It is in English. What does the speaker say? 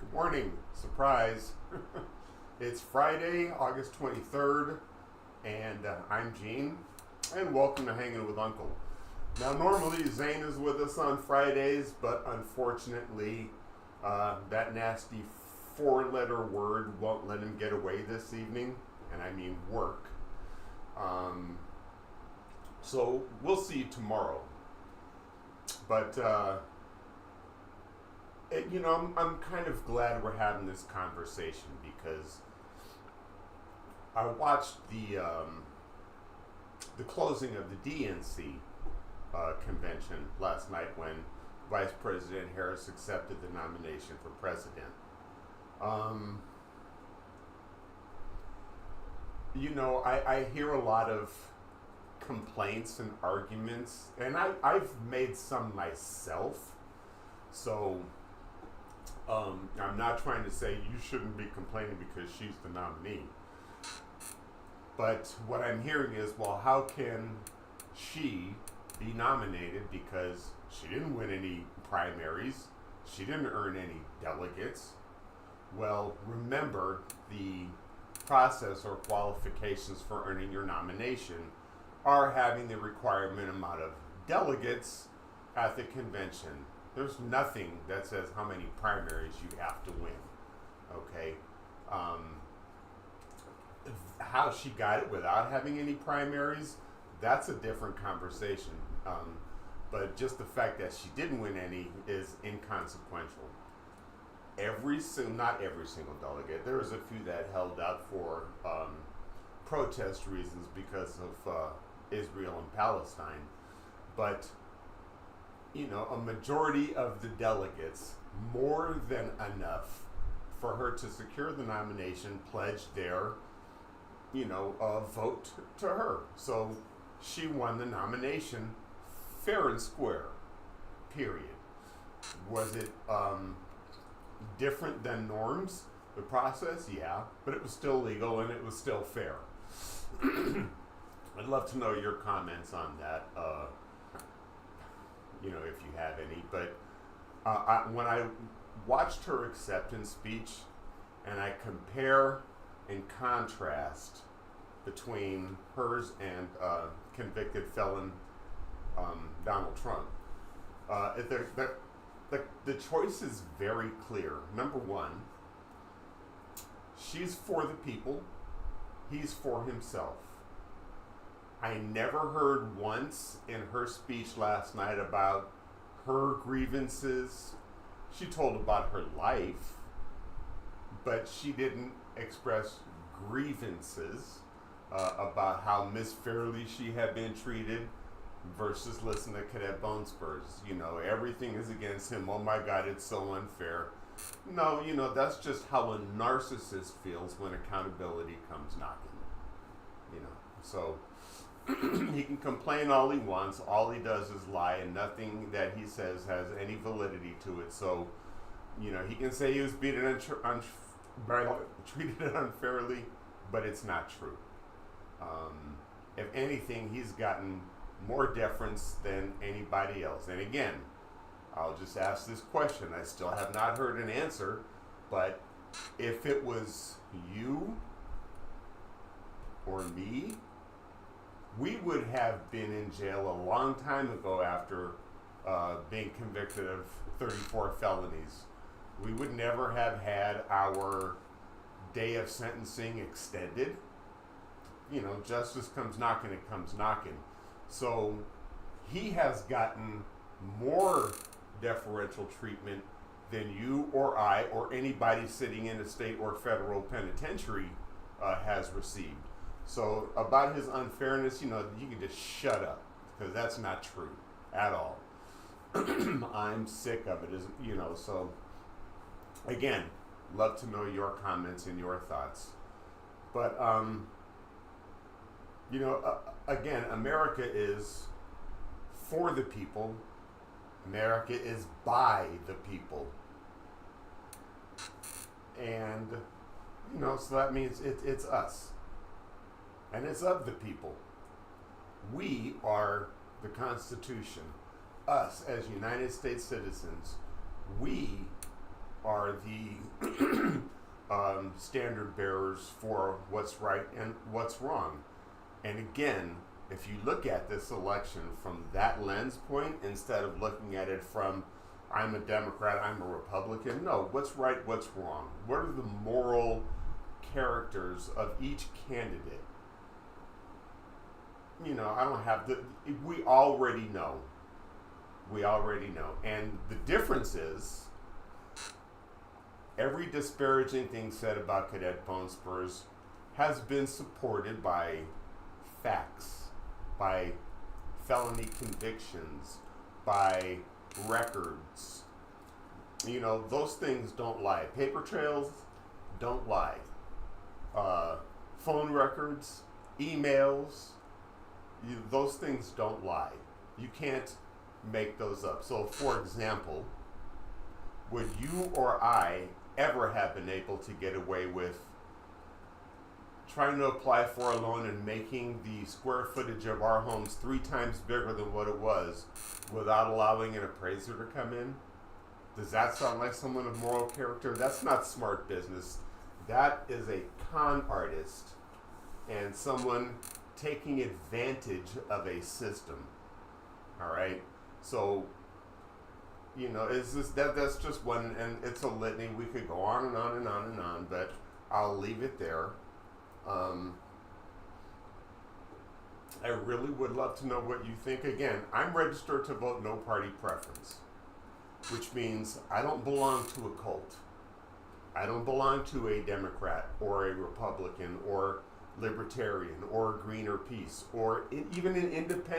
Good morning. Surprise. It's Friday, August 23rd, and I'm Gene, and welcome to Hanging with Uncle. Now, normally Zane is with us on Fridays, but unfortunately, that nasty four-letter word won't let him get away this evening, and I mean work. So we'll see you tomorrow. But I'm kind of glad we're having this conversation because I watched the closing of the DNC convention last night when Vice President Harris accepted the nomination for president. I hear a lot of complaints and arguments, and I've made some myself. So I'm not trying to say you shouldn't be complaining because she's the nominee. But what I'm hearing is, well, how can she be nominated because she didn't win any primaries, she didn't earn any delegates? Well, remember, the process or qualifications for earning your nomination are having the requirement amount of delegates at the convention. There's nothing that says how many primaries you have to win. Okay. How she got it without having any primaries, that's a different conversation. But just the fact that she didn't win any is inconsequential. Not every single delegate. There was a few that held out for protest reasons because of Israel and Palestine. But a majority of the delegates, more than enough for her to secure the nomination, pledged their, vote to her. So she won the nomination fair and square, period. Was it different than norms, the process? Yeah, but it was still legal and it was still fair. I'd love to know your comments on that. If you have any, but when I watched her acceptance speech and I compare and contrast between hers and convicted felon Donald Trump, the choice is very clear. Number one, she's for the people, he's for himself. I never heard once in her speech last night about her grievances. She told about her life, but she didn't express grievances about how misfairly she had been treated versus listen to Cadet Bone Spurs. Everything is against him. Oh my God, it's so unfair. No, that's just how a narcissist feels when accountability comes knocking. So he can complain all he wants. All he does is lie, and nothing that he says has any validity to it. So, he can say he was treated unfairly, but it's not true. If anything, he's gotten more deference than anybody else. And again, I'll just ask this question. I still have not heard an answer, but if it was you or me, we would have been in jail a long time ago after being convicted of 34 felonies. We would never have had our day of sentencing extended. Justice comes knocking, it comes knocking. So he has gotten more deferential treatment than you or I or anybody sitting in a state or federal penitentiary has received. So about his unfairness, you can just shut up because that's not true at all. I'm sick of it, so again, love to know your comments and your thoughts. But, again, America is for the people. America is by the people. And, so that means it's us. And it's of the people. We are the Constitution. Us, as United States citizens, we are the standard bearers for what's right and what's wrong. And again, if you look at this election from that lens point, instead of looking at it from I'm a Democrat, I'm a Republican, no, what's right, what's wrong? What are the moral characters of each candidate? You know, I don't have the, we already know. We already know. And the difference is, every disparaging thing said about Cadet Bone Spurs has been supported by facts, by felony convictions, by records. You know, those things don't lie. Paper trails don't lie. Phone records, emails, those things don't lie. You can't make those up. So, for example, would you or I ever have been able to get away with trying to apply for a loan and making the square footage of our homes 3 times bigger than what it was without allowing an appraiser to come in? Does that sound like someone of moral character? That's not smart business. That is a con artist and someone taking advantage of a system. All right? So, you know, it's just that's just one, and it's a litany. We could go on and on and on and on, but I'll leave it there. I really would love to know what you think. Again, I'm registered to vote no party preference, which means I don't belong to a cult. I don't belong to a Democrat or a Republican or Libertarian or Green or Peace or even an independent.